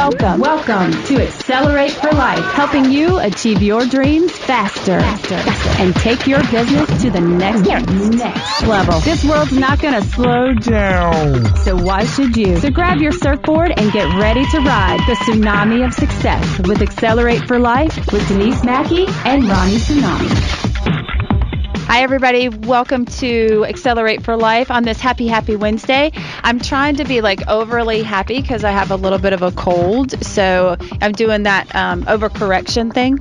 Welcome to Accelerate for Life, helping you achieve your dreams faster and take your business to the next level. This world's not going to slow down, so why should you? So grab your surfboard and get ready to ride the tsunami of success with Accelerate for Life with Denise Mackey and Ronnie Tsunami. Hi, everybody. Welcome to Accelerate for Life on this happy Wednesday. I'm trying to be overly happy because I have a little bit of a cold. So I'm doing that overcorrection thing.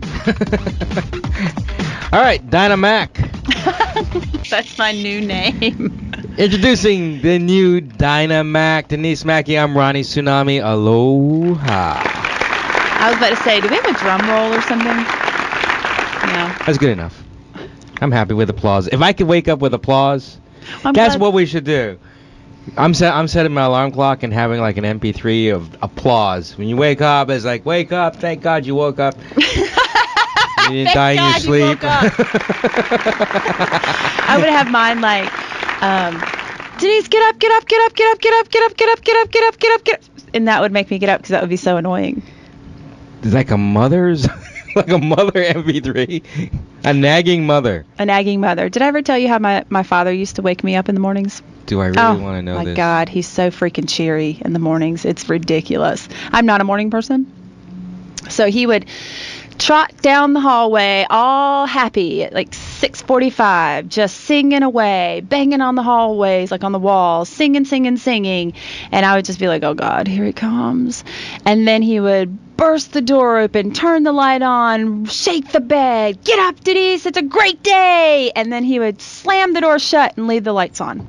All right, Dynamac. That's my new name. Introducing the new Dynamac. Denise Mackey, I'm Ronnie Tsunami. Aloha. I was about to say, do we have a drum roll or something? No. That's good enough. I'm happy with applause. If I could wake up with applause, that's what we should do. I'm setting my alarm clock and having an MP3 of applause. When you wake up, it's like, wake up, thank God you woke up. You didn't die in your sleep. I would have mine Denise, get up. And that would make me get up because that would be so annoying. It's like a mother's... like a mother MP3. A nagging mother. A nagging mother. Did I ever tell you how my father used to wake me up in the mornings? Do I really want to know this? Oh, my God. He's so freaking cheery in the mornings. It's ridiculous. I'm not a morning person. So he would trot down the hallway all happy at 6:45, just singing away, banging on the hallways, on the walls, singing. And I would just be like, oh, God, here he comes. And then he would burst the door open, turn the light on, shake the bed, get up, Denise, it's a great day. And then he would slam the door shut and leave the lights on.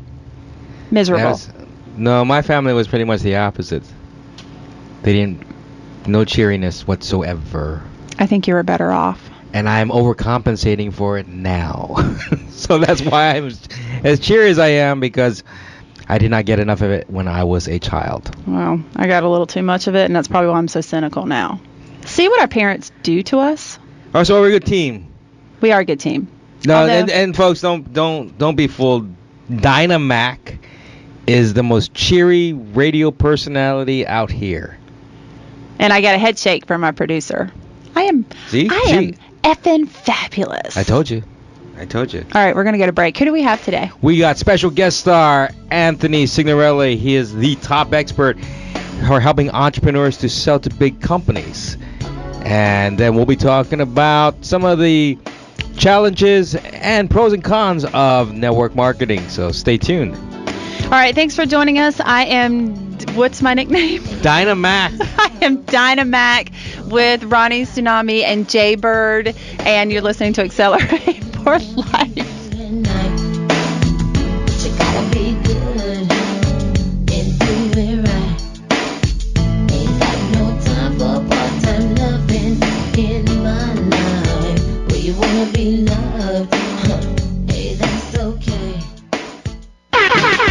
Miserable. No, my family was pretty much the opposite. No cheeriness whatsoever. I think you were better off. And I'm overcompensating for it now. So that's why I'm as cheery as I am, because I did not get enough of it when I was a child. Well, I got a little too much of it, and that's probably why I'm so cynical now. See what our parents do to us? Oh, so we're a good team. We are a good team. No, and folks, don't be fooled. Dynamac is the most cheery radio personality out here. And I got a head shake from my producer. I am effing fabulous. I told you. All right, we're going to go to break. Who do we have today? We got special guest star Anthony Signorelli. He is the top expert for helping entrepreneurs to sell to big companies. And then we'll be talking about some of the challenges and pros and cons of network marketing. So stay tuned. All right, thanks for joining us. I am, what's my nickname? Dynamac. I am Dynamac with Ronnie Tsunami and Jay Bird, and you're listening to Accelerate for Life.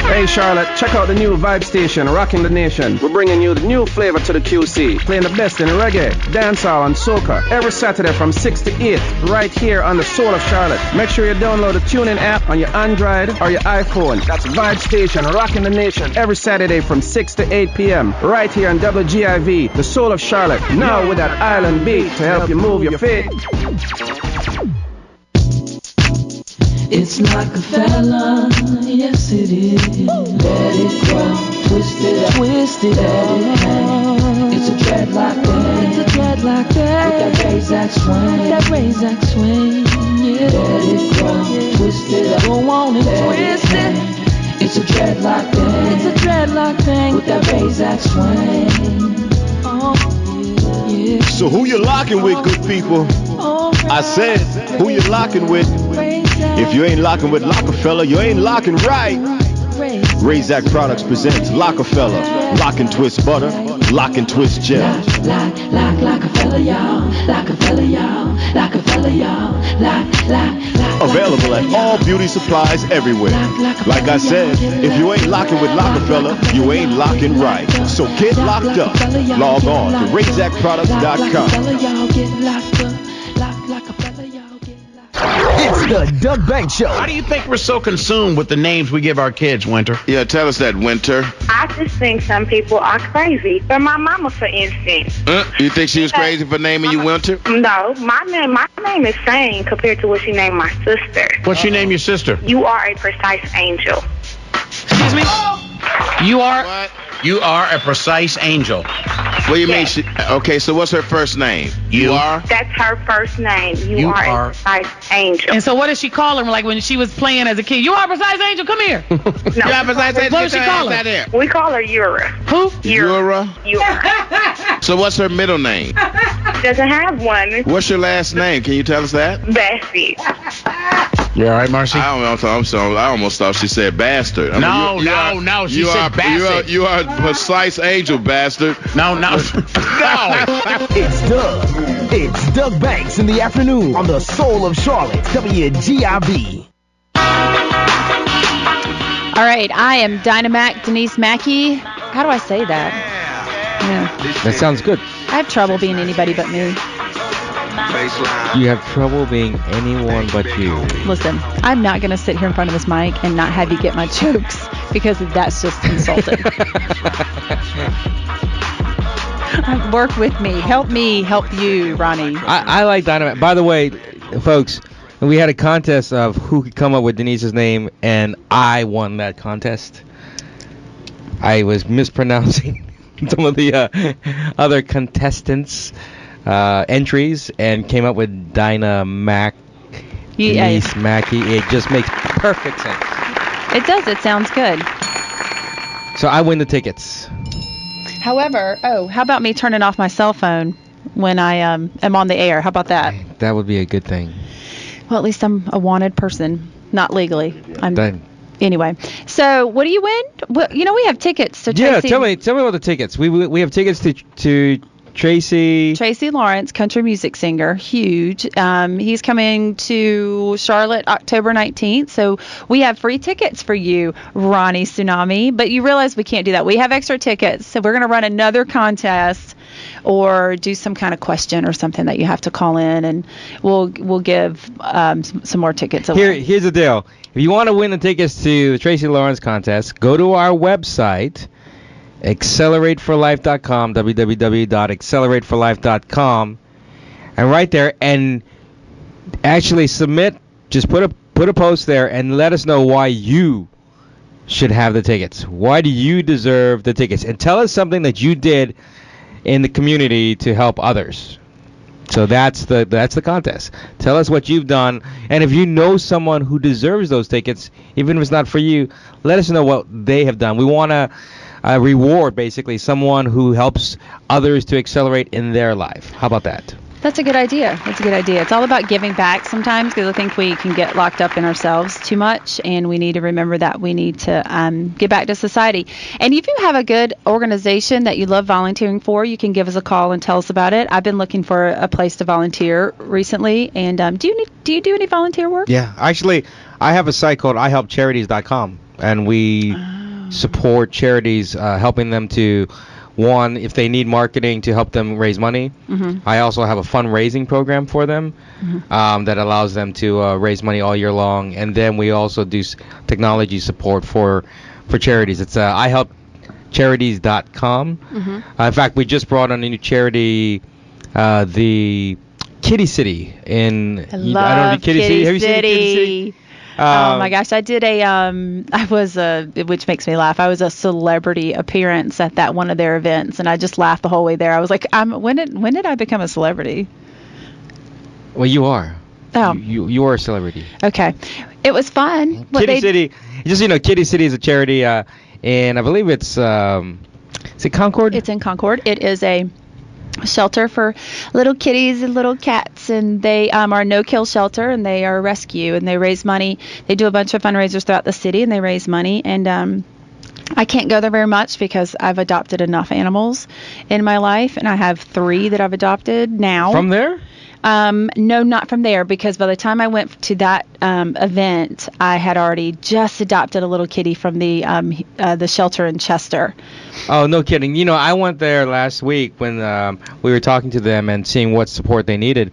Hey Charlotte, check out the new Vibe Station, rocking the nation. We're bringing you the new flavor to the QC, playing the best in reggae, dancehall, and soca every Saturday from 6 to 8, right here on the Soul of Charlotte. Make sure you download the TuneIn app on your Android or your iPhone. That's Vibe Station, rocking the nation every Saturday from 6 to 8 p.m. right here on WGIV, the Soul of Charlotte. Now with that island beat to help you move your feet. It's like a fella, yes it is. Let it go, twist it up, let it hang. It's a dreadlock thing, with that Razak swing, yeah. Let it go, twist it up, go on and twist it. It's a dreadlock thing, with that Razak swing. Oh yeah. So who you locking with, good people? I said, who you locking with? If you ain't locking with Rockefeller, you ain't locking right. Razak Products presents Rockefeller, Lock and Twist Butter, Lock and Twist Gel. Rockefeller, y'all. Available at all beauty supplies everywhere. Like I said, if you ain't locking with Rockefeller, you ain't locking right. So get locked up. Log on to RazakProducts.com. It's the Doug Banks Show. How do you think we're so consumed with the names we give our kids, Winter? Yeah, tell us that, Winter. I just think some people are crazy. For my mama, for instance. You think she was crazy for naming you Winter? No, my name is sane compared to what she named my sister. What's she name your sister? You are a precise angel. Excuse me? You are a precise angel. What do you mean? Okay, so what's her first name? You are? That's her first name. You are a precise angel. And so what does she call her like when she was playing as a kid? You are a precise angel, come here. No. You are a precise angel. What does she call her? We call her Yura. Who? Yura? Yura. So what's her middle name? Doesn't have one. What's your last name? Can you tell us that? Bessie. You all right, Marcy? I almost thought she said bastard. No, she said bastard. You are a precise angel, bastard. No. It's Doug Banks in the afternoon on the Soul of Charlotte, WGIB. All right, I am Dynamac Denise Mackey. How do I say that? Yeah. That sounds good. I have trouble being anybody but me. You have trouble being anyone but you. Listen, I'm not going to sit here in front of this mic and not have you get my jokes because that's just insulting. Work with me. Help you, Ronnie. I like Dynamite. By the way, folks, we had a contest of who could come up with Denise's name, and I won that contest. I was mispronouncing some of the other contestants' entries and came up with Dynamac. Denise Mackey. It just makes perfect sense. It does. It sounds good. So I win the tickets. However, how about me turning off my cell phone when I am on the air? How about that? That would be a good thing. Well, at least I'm a wanted person, not legally. Anyway. So, what do you win? Well, we have tickets to Tracy. Yeah, tell me about the tickets. We have tickets to Tracy Lawrence, country music singer, huge. He's coming to Charlotte October 19th, so we have free tickets for you, Ronnie Tsunami. But you realize we can't do that. We have extra tickets, so we're going to run another contest or do some kind of question or something that you have to call in, and we'll give some more tickets away. Here's the deal. If you want to win the tickets to the Tracy Lawrence contest, go to our website, accelerateforlife.com, www.accelerateforlife.com, and right there, and actually submit, just put a post there and let us know why you should have the tickets. Why do you deserve the tickets? And tell us something that you did in the community to help others. So that's the contest. Tell us what you've done, and if you know someone who deserves those tickets, even if it's not for you, let us know what they have done. We want to reward basically someone who helps others to accelerate in their life. How about that? That's a good idea. It's all about giving back sometimes, because I think we can get locked up in ourselves too much, and we need to remember that we need to give back to society. And if you have a good organization that you love volunteering for, you can give us a call and tell us about it. I've been looking for a place to volunteer recently, and do you do any volunteer work? Yeah, actually, I have a site called ihelpcharities.com, and we support charities, helping them to, one, if they need marketing to help them raise money. Mm-hmm. I also have a fundraising program for them that allows them to raise money all year long. And then we also do technology support for charities. It's ihelpcharities.com. Mm-hmm. In fact, we just brought on a new charity, the Kitty City in. I love Kitty City. Have you seen Kitty City? Oh my gosh, I did which makes me laugh. I was a celebrity appearance at that one of their events, and I just laughed the whole way there. I was like, when did I become a celebrity? Well, you are. Oh. You are a celebrity. Okay. It was fun. Kitty City, Kitty City is a charity, and I believe it's, is it Concord? It's in Concord. It is a shelter for little kitties and little cats, and they are a no-kill shelter, and they are a rescue, and they raise money. They do a bunch of fundraisers throughout the city, and they raise money, and I can't go there very much because I've adopted enough animals in my life, and I have 3 that I've adopted now. From there? No, not from there, because by the time I went to that event, I had already just adopted a little kitty from the shelter in Chester. Oh, no kidding. I went there last week when we were talking to them and seeing what support they needed.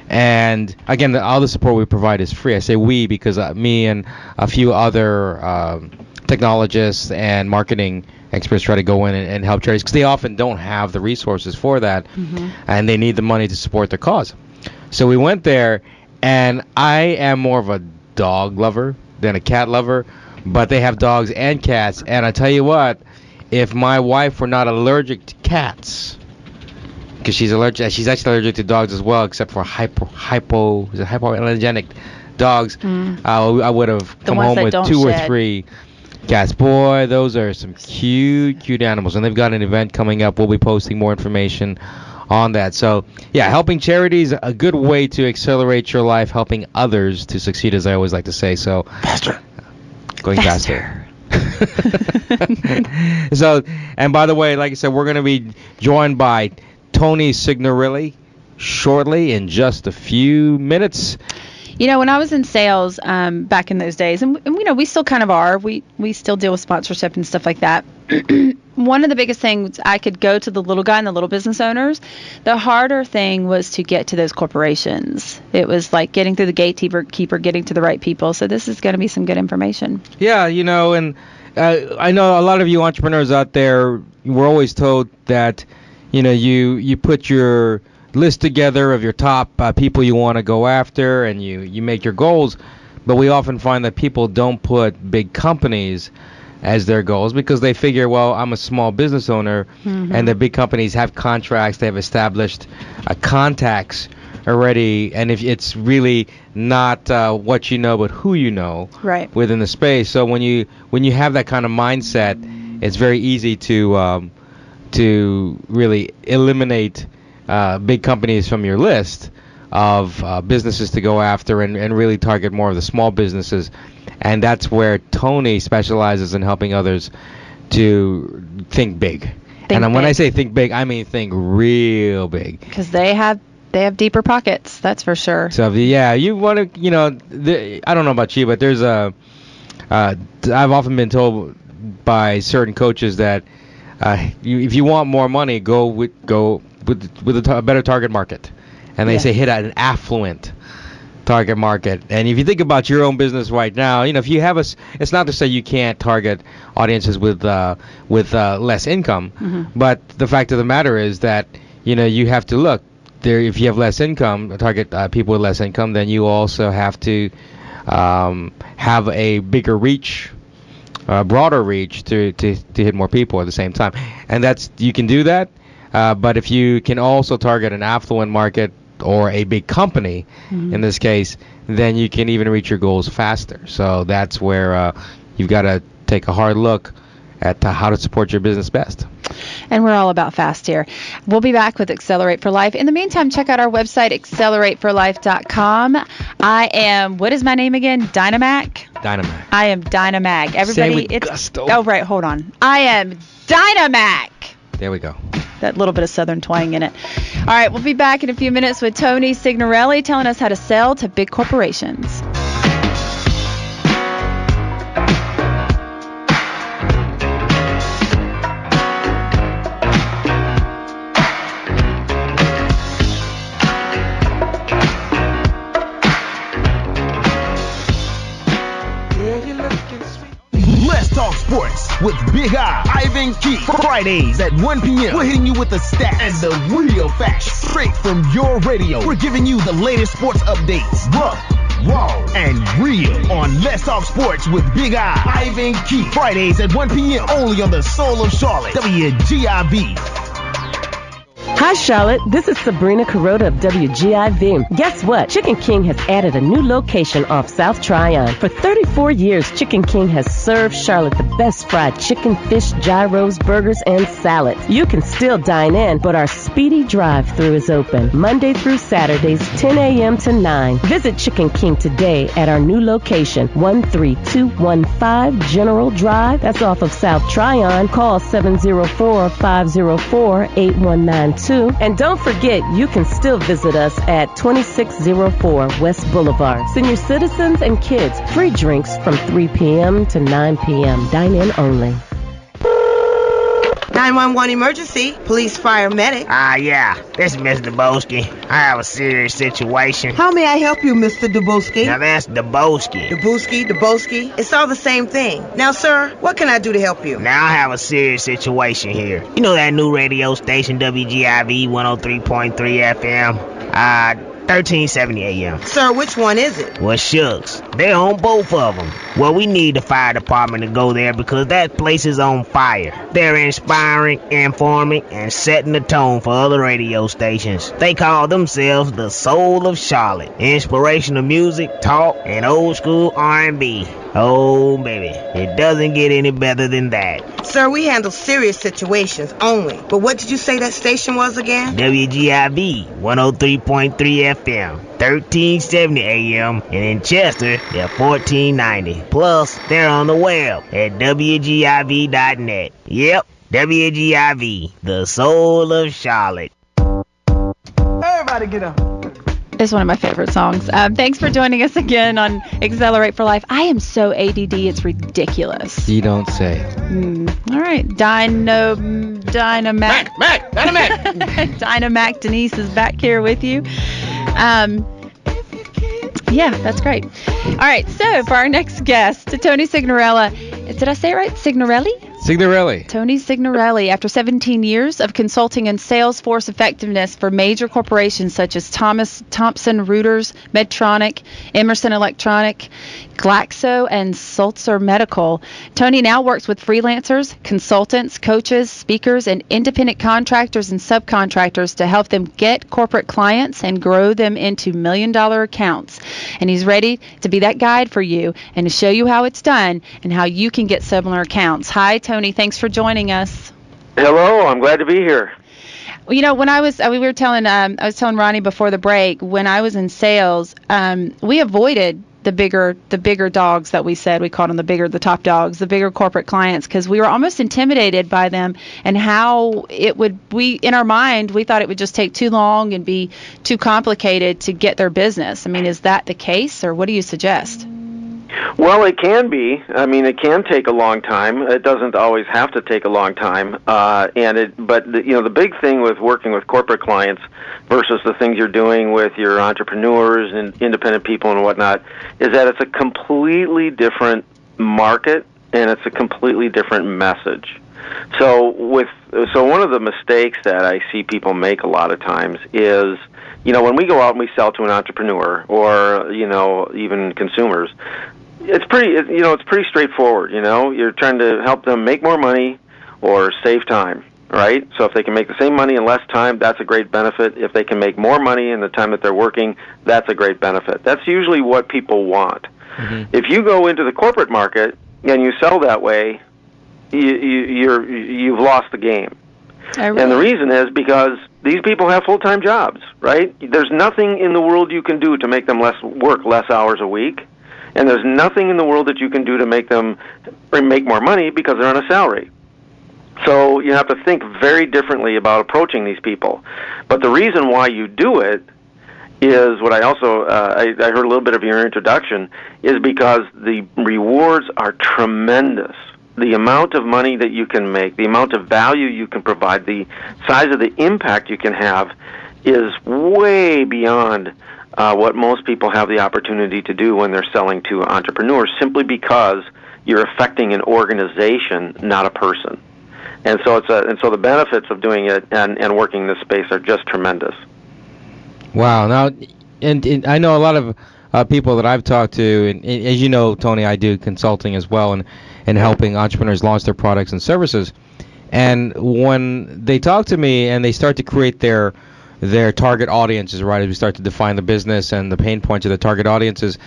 And again, all the support we provide is free. I say we because me and a few other technologists and marketing experts try to go in and help charities because they often don't have the resources for that, and they need the money to support their cause. So we went there, and I am more of a dog lover than a cat lover, but they have dogs and cats, and I tell you what, if my wife were not allergic to cats, because she's actually allergic to dogs as well, except for hypoallergenic dogs, I would have come home with 2 or 3 cats. Boy, those are some cute animals, and they've got an event coming up. We'll be posting more information on that. So, yeah, helping charities, a good way to accelerate your life, helping others to succeed, as I always like to say. So, faster. Going faster. So, and by the way, like I said, we're going to be joined by Tony Signorelli shortly in just a few minutes. You know, when I was in sales back in those days, and you know, we still kind of are, we still deal with sponsorship and stuff like that. One of the biggest things, I could go to the little guy and the little business owners. The harder thing was to get to those corporations. It was like getting through the gatekeeper, getting to the right people. So this is going to be some good information. Yeah, you know, and I know a lot of you entrepreneurs out there, we're always told that, you know, you put your list together of your top people you want to go after, and you make your goals, but we often find that people don't put big companies as their goals because they figure, well, I'm a small business owner, and the big companies have contracts, they have established contacts already, and if it's really not what you know but who you know within the space. So when you have that kind of mindset, it's very easy to really eliminate big companies from your list of businesses to go after, and really target more of the small businesses. And that's where Tony specializes in helping others to think big. When I say think big, I mean think real big. Because they have deeper pockets, that's for sure. So yeah, you want to, you know, I don't know about you, but there's I've often been told by certain coaches that if you want more money, go with a better target market, and they say hit an affluent target market. And if you think about your own business right now, you know, if you have it's not to say you can't target audiences with less income, but the fact of the matter is that, you know, you have to look there. If you have less income, target people with less income, then you also have to have a bigger reach, broader reach to hit more people at the same time. And you can do that. But if you can also target an affluent market or a big company, in this case, then you can even reach your goals faster. So that's where you've got to take a hard look at how to support your business best. And we're all about fast here. We'll be back with Accelerate for Life. In the meantime, check out our website, accelerateforlife.com. I am, what is my name again? Dynamac? Dynamac. I am Dynamac. Everybody, it's gusto. Oh, right, hold on. I am Dynamac. There we go. That little bit of southern twang in it. All right, we'll be back in a few minutes with Tony Signorelli telling us how to sell to big corporations. Let's talk sports with Big I, Ivan Key. Fridays at 1 p.m. We're hitting you with the stats and the real facts straight from your radio. We're giving you the latest sports updates, raw, and real on Let's Talk Sports with Big I, Ivan Key. Fridays at 1 p.m. only on the Soul of Charlotte, WGIV. Hi, Charlotte. This is Sabrina Carota of WGIV. Guess what? Chicken King has added a new location off South Tryon. For 34 years, Chicken King has served Charlotte the best fried chicken, fish, gyros, burgers, and salads. You can still dine in, but our speedy drive-thru is open Monday through Saturdays, 10 a.m. to 9. Visit Chicken King today at our new location, 13215 General Drive. That's off of South Tryon. Call 704-504-8192. And don't forget, you can still visit us at 2604 West Boulevard. Senior citizens and kids, free drinks from 3 p.m. to 9 p.m. Dine in only. 911 emergency. Police, fire, medic. Yeah. This is Mr. Dubowski. I have a serious situation. How may I help you, Mr. Dubowski? Now, that's Dubowski. Dubowski. It's all the same thing. Now, sir, what can I do to help you? Now, I have a serious situation here. You know that new radio station, WGIV 103.3 FM? 1370 AM. Sir, which one is it? Well, shucks. They're on both of them. Well, we need the fire department to go there because that place is on fire. They're inspiring, informing, and setting the tone for other radio stations. They call themselves the Soul of Charlotte. Inspirational music, talk, and old school R&B. Oh, baby. It doesn't get any better than that. Sir, we handle serious situations only. But what did you say that station was again? WGIV 103.3 FM, 1370 AM, and in Chester, they're 1490. Plus, they're on the web at WGIV.net. Yep, WGIV, the Soul of Charlotte. Everybody get up. It's one of my favorite songs. Thanks for joining us again on Accelerate for Life. I am so ADD, it's ridiculous. You don't say. All right. Dynamac. Dynamac Denise is back here with you. Yeah, that's great. All right. So for our next guest, Tony Signorella. Did I say it right? Signorelli? Signorelli. Tony Signorelli, after 17 years of consulting in sales force effectiveness for major corporations such as Thomson Reuters, Medtronic, Emerson Electronic, Glaxo, and Sulzer Medical, Tony now works with freelancers, consultants, coaches, speakers, and independent contractors and subcontractors to help them get corporate clients and grow them into million-dollar accounts. And he's ready to be that guide for you and to show you how it's done and how you can get similar accounts. Hi, Tony. Thanks for joining us. Hello. I'm glad to be here. Well, you know, when I was telling Ronnie before the break, when I was in sales, we avoided the bigger dogs that we called them the top dogs, the bigger corporate clients, because we were almost intimidated by them and how in our mind, we thought it would just take too long and be too complicated to get their business. I mean, is that the case, or what do you suggest? Well, it can be. I mean, it can take a long time. It doesn't always have to take a long time. But the big thing with working with corporate clients versus the things you're doing with your entrepreneurs and independent people and whatnot is that it's a completely different market and it's a completely different message. So one of the mistakes that I see people make a lot of times is, when we go out and we sell to an entrepreneur or, even consumers, it's pretty straightforward. You're trying to help them make more money or save time, right? So if they can make the same money in less time, that's a great benefit. If they can make more money in the time that they're working, that's a great benefit. That's usually what people want. Mm-hmm. If you go into the corporate market and you sell that way, you've lost the game. And the reason is because these people have full-time jobs, right? There's nothing in the world you can do to make them work less hours a week. And there's nothing in the world that you can do to make them make more money because they're on a salary. So you have to think very differently about approaching these people. But the reason why you do it is what I also, I heard a little bit of your introduction, is because the rewards are tremendous. The amount of money that you can make, the amount of value you can provide, the size of the impact you can have is way beyond what most people have the opportunity to do when they're selling to entrepreneurs, simply because you're affecting an organization, not a person. And so the benefits of doing it and working in this space are just tremendous. Wow. Now, and I know a lot of people that I've talked to, and as you know, Tony, I do consulting as well, and helping entrepreneurs launch their products and services. And when they talk to me and they start to create their target audiences, right, as we start to define the business and the pain points of the target audiences,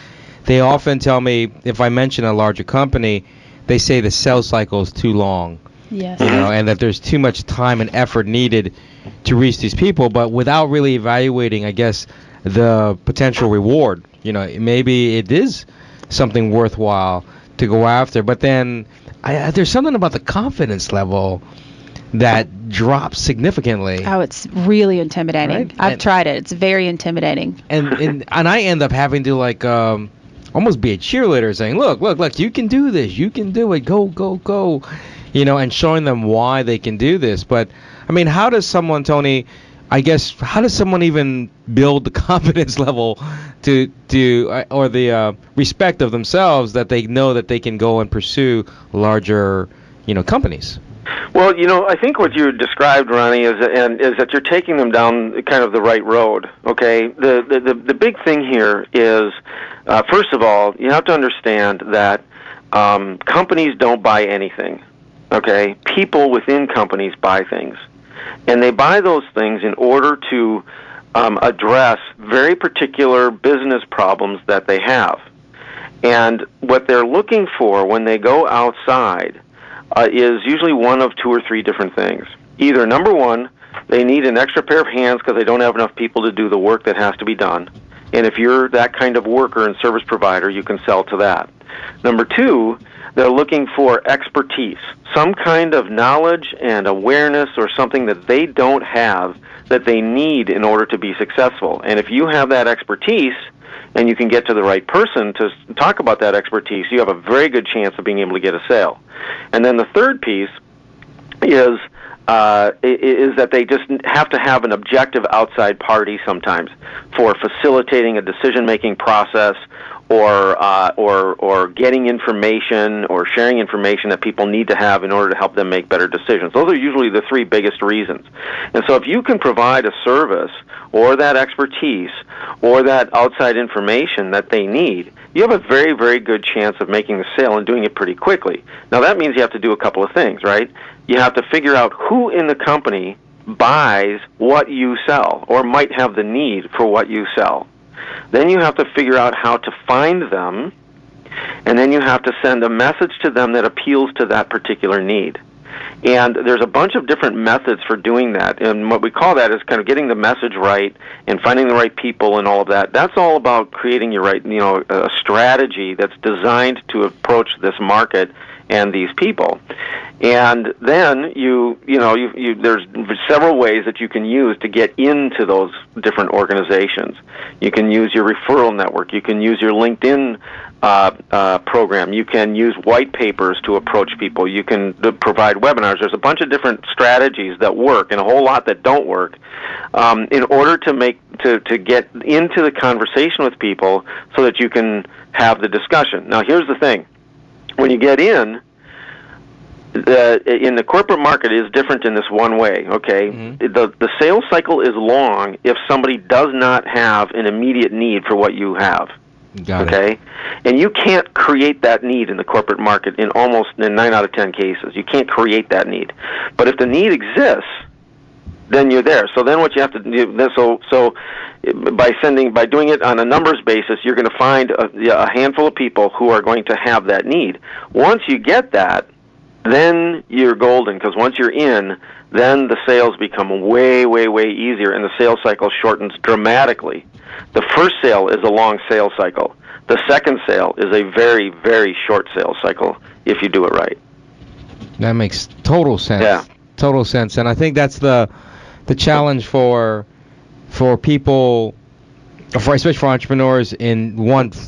they often tell me, if I mention a larger company, they say the sales cycle is too long. Yes. And that there's too much time and effort needed to reach these people, but without really evaluating, I guess, the potential reward. Maybe it is something worthwhile to go after, but then there's something about the confidence level that drops significantly. Oh, it's really intimidating. Right? I've tried it. It's very intimidating. And I end up having to almost be a cheerleader, saying, look, you can do this. You can do it. Go. and showing them why they can do this. But I mean, how does someone, Tony? I guess how does someone even build the confidence level or the respect of themselves that they know that they can go and pursue larger, companies? Well, I think what you described, Ronnie, is that you're taking them down kind of the right road. Okay, the big thing here is, first of all, you have to understand that companies don't buy anything. Okay, people within companies buy things. And they buy those things in order to address very particular business problems that they have. And what they're looking for when they go outside is usually one of two or three different things. Either, number one, they need an extra pair of hands because they don't have enough people to do the work that has to be done. And if you're that kind of worker and service provider, you can sell to that. Number two, they're looking for expertise, some kind of knowledge and awareness or something that they don't have that they need in order to be successful. And if you have that expertise and you can get to the right person to talk about that expertise, you have a very good chance of being able to get a sale. And then the third piece is that they just have to have an objective outside party sometimes for facilitating a decision-making process or getting information or sharing information that people need to have in order to help them make better decisions. Those are usually the three biggest reasons. And so if you can provide a service or that expertise or that outside information that they need, you have a very, very good chance of making the sale and doing it pretty quickly. Now that means you have to do a couple of things, right? You have to figure out who in the company buys what you sell or might have the need for what you sell. Then you have to figure out how to find them, and then you have to send a message to them that appeals to that particular need. And there's a bunch of different methods for doing that, and what we call that is kind of getting the message right and finding the right people and all of that. That's all about creating your right, a strategy that's designed to approach this market and these people. And then there's several ways that you can use to get into those different organizations. You can use your referral network. You can use your LinkedIn program. You can use white papers to approach people. You can provide webinars. There's a bunch of different strategies that work and a whole lot that don't work in order to get into the conversation with people so that you can have the discussion. Now, here's the thing. When you get in the corporate market is different in this one way, okay? Mm-hmm. The sales cycle is long if somebody does not have an immediate need for what you have. Got okay? It. And you can't create that need in the corporate market in 9 out of 10 cases. You can't create that need. But if the need exists, then you're there. So then what you have to do, by doing it on a numbers basis, you're going to find a handful of people who are going to have that need. Once you get that, then you're golden, because once you're in, then the sales become way, way, way easier, and the sales cycle shortens dramatically. The first sale is a long sales cycle. The second sale is a very, very short sales cycle if you do it right. That makes total sense. Yeah. Total sense. And I think that's the challenge for people, especially for entrepreneurs, in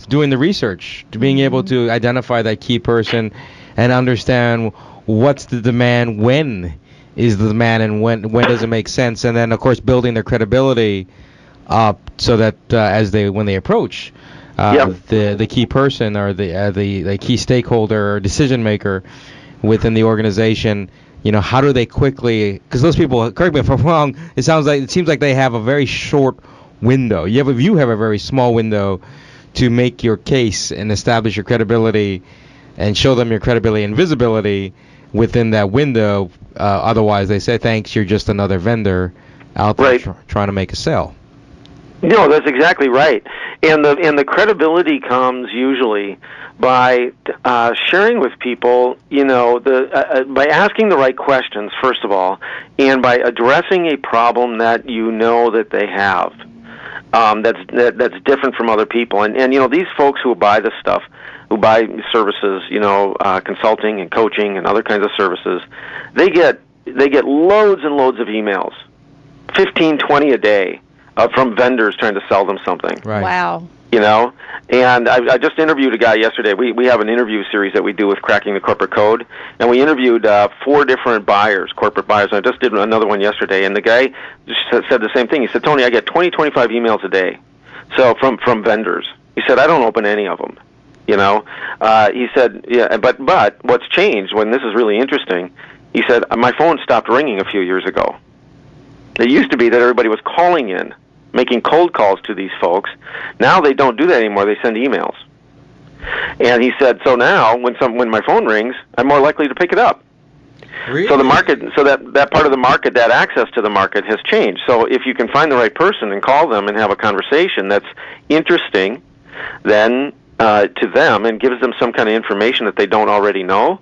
doing the research, to being able to identify that key person and understand what's the demand, when is the demand, and when does it make sense, and then of course building their credibility up so that when they approach the key person or the key stakeholder or decision maker within the organization, how do they quickly, because those people, correct me if I'm wrong, it seems like they have a very short window. You have a very small window to make your case and establish your credibility and show them your credibility and visibility within that window. Otherwise, they say, thanks, you're just another vendor out there trying to make a sale. No, that's exactly right. And the credibility comes usually by sharing with people, by asking the right questions, first of all, and by addressing a problem that that they have. That's different from other people. And these folks who buy this stuff, who buy services, consulting and coaching and other kinds of services, they get loads and loads of emails, 15, 20 a day, from vendors trying to sell them something. Right. Wow. You know, and I just interviewed a guy yesterday. We have an interview series that we do with Cracking the Corporate Code, and we interviewed 4 different buyers, corporate buyers. And I just did another one yesterday, and the guy just said the same thing. He said, Tony, I get 20, 25 emails a day, so from vendors. He said, I don't open any of them. You know, he said, yeah, but what's changed, when this is really interesting, he said, my phone stopped ringing a few years ago. It used to be that everybody was calling in, making cold calls to these folks. Now they don't do that anymore. They send emails. And he said, so now when my phone rings, I'm more likely to pick it up. Really? So the market, so that part of the market, that access to the market has changed. So if you can find the right person and call them and have a conversation that's interesting, then to them, and gives them some kind of information that they don't already know,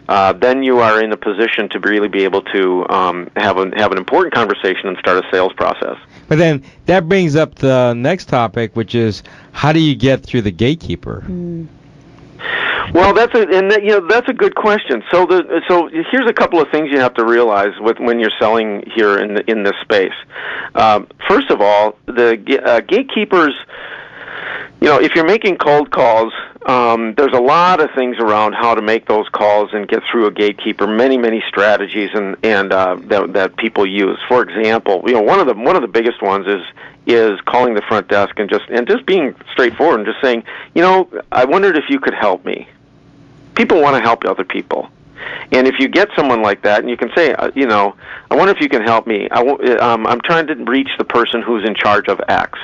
then you are in a position to really be able to have an important conversation and start a sales process. But then that brings up the next topic, which is how do you get through the gatekeeper? Well, that's a good question. So here's a couple of things you have to realize when you're selling here in this space. First of all, the gatekeepers. You know, if you're making cold calls, there's a lot of things around how to make those calls and get through a gatekeeper. Many strategies and that people use. For example, you know, one of the biggest ones is calling the front desk and just being straightforward and just saying, you know, I wondered if you could help me. People want to help other people, and if you get someone like that, and you can say, you know, I wonder if you can help me. I'm trying to reach the person who's in charge of X.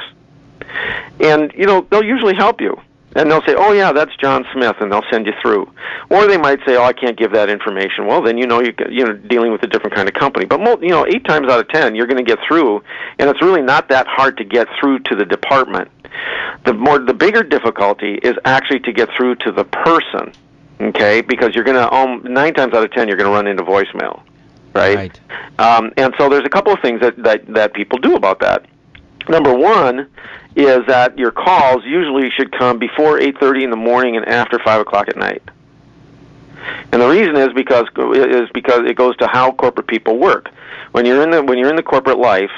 And, you know, they'll usually help you. And they'll say, oh, yeah, that's John Smith, and they'll send you through. Or they might say, oh, I can't give that information. Well, then you're dealing with a different kind of company. But, 8 times out of 10, you're going to get through, and it's really not that hard to get through to the department. The bigger difficulty is actually to get through to the person, okay? Because you're going to, 9 times out of 10, you're going to run into voicemail, right? And so there's a couple of things that people do about that. Number one is that your calls usually should come before 8:30 in the morning and after 5 o'clock at night. And the reason is because it goes to how corporate people work. When you're in the corporate life,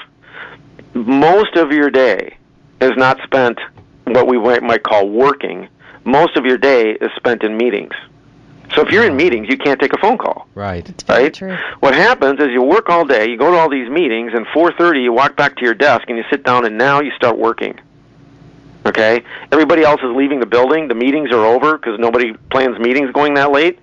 most of your day is not spent what we might call working. Most of your day is spent in meetings. So if you're in meetings, you can't take a phone call. Right. Right? True. What happens is you work all day, you go to all these meetings, and 4:30 you walk back to your desk and you sit down, and now you start working. Okay? Everybody else is leaving the building. The meetings are over because nobody plans meetings going that late.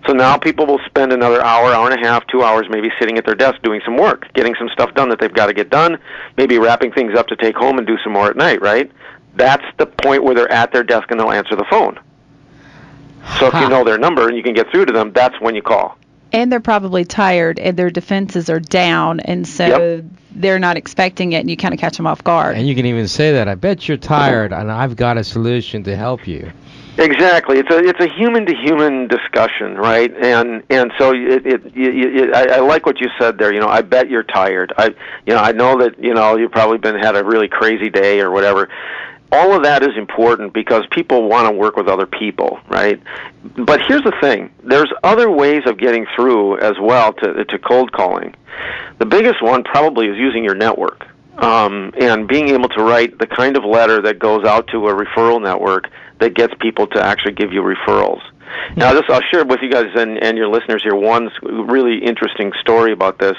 So now people will spend another hour and a half, 2 hours maybe sitting at their desk doing some work, getting some stuff done that they've got to get done, maybe wrapping things up to take home and do some more at night, right? That's the point where they're at their desk and they'll answer the phone. So if you know their number and you can get through to them, that's when you call. And they're probably tired, and their defenses are down, and so they're not expecting it, and you kind of catch them off guard. And you can even say that, I bet you're tired, and I've got a solution to help you. Exactly. It's a human-to-human discussion, right? And so I like what you said there. You know, I bet you're tired. I know that you've probably had a really crazy day or whatever. All of that is important because people want to work with other people, right? But here's the thing. There's other ways of getting through as well to cold calling. The biggest one probably is using your network and being able to write the kind of letter that goes out to a referral network that gets people to actually give you referrals. Now, I'll share with you guys and your listeners here one really interesting story about this.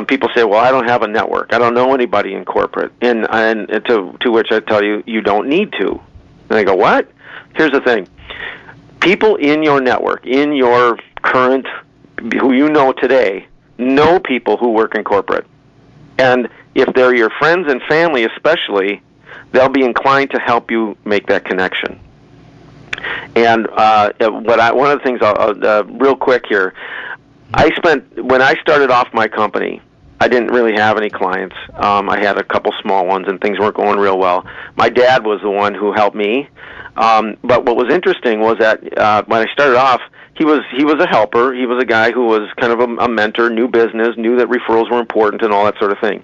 People say, well, I don't have a network. I don't know anybody in corporate. And to which I tell you, you don't need to. And they go, what? Here's the thing. People in your network, in your current, who you know today, know people who work in corporate. And if they're your friends and family especially, they'll be inclined to help you make that connection. And one of the things, real quick here, when I started off my company, I didn't really have any clients. I had a couple small ones, and things weren't going real well. My dad was the one who helped me. But what was interesting was that when I started off, he was a helper. He was a guy who was kind of a mentor, knew business, knew that referrals were important and all that sort of thing.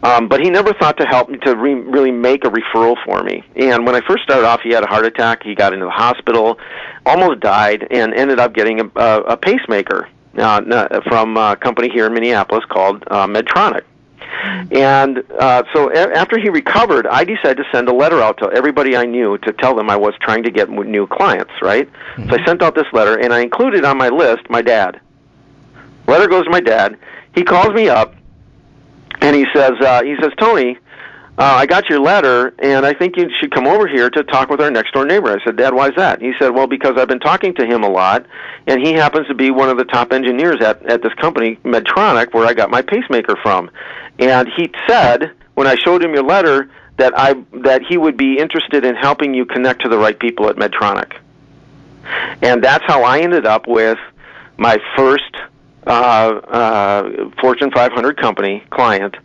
But he never thought to help me to really make a referral for me. And when I first started off, he had a heart attack. He got into the hospital, almost died, and ended up getting a pacemaker from a company here in Minneapolis called Medtronic. And so after he recovered, I decided to send a letter out to everybody I knew to tell them I was trying to get new clients, right? So I sent out this letter, and I included on my list my dad. Letter goes to my dad. He calls me up, and he says, Tony, I got your letter, and I think you should come over here to talk with our next-door neighbor. I said, Dad, why is that? He said, well, because I've been talking to him a lot, and he happens to be one of the top engineers at this company, Medtronic, where I got my pacemaker from. And he said, when I showed him your letter, that he would be interested in helping you connect to the right people at Medtronic. And that's how I ended up with my first Fortune 500 company client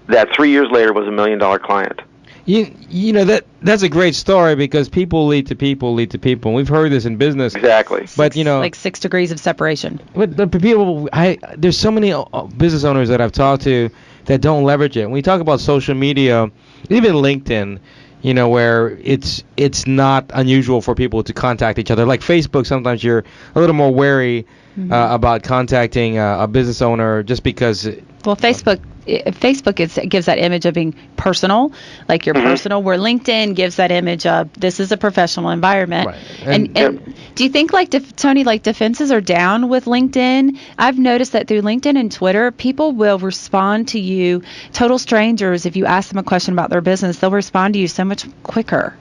that 3 years later was $1 million client. You know that's a great story because people lead to people lead to people. And we've heard this in business. Exactly. But you know, like 6 degrees of separation. But the people, there's so many business owners that I've talked to that don't leverage it. When we talk about social media, even LinkedIn, you know, where it's not unusual for people to contact each other. Like Facebook, sometimes you're a little more wary about contacting a business owner just because. Well, Facebook gives that image of being personal, like you're personal, where LinkedIn gives that image of this is a professional environment. Right. And do you think, like, Tony, like defenses are down with LinkedIn? I've noticed that through LinkedIn and Twitter, people will respond to you, total strangers, if you ask them a question about their business, they'll respond to you so much quicker.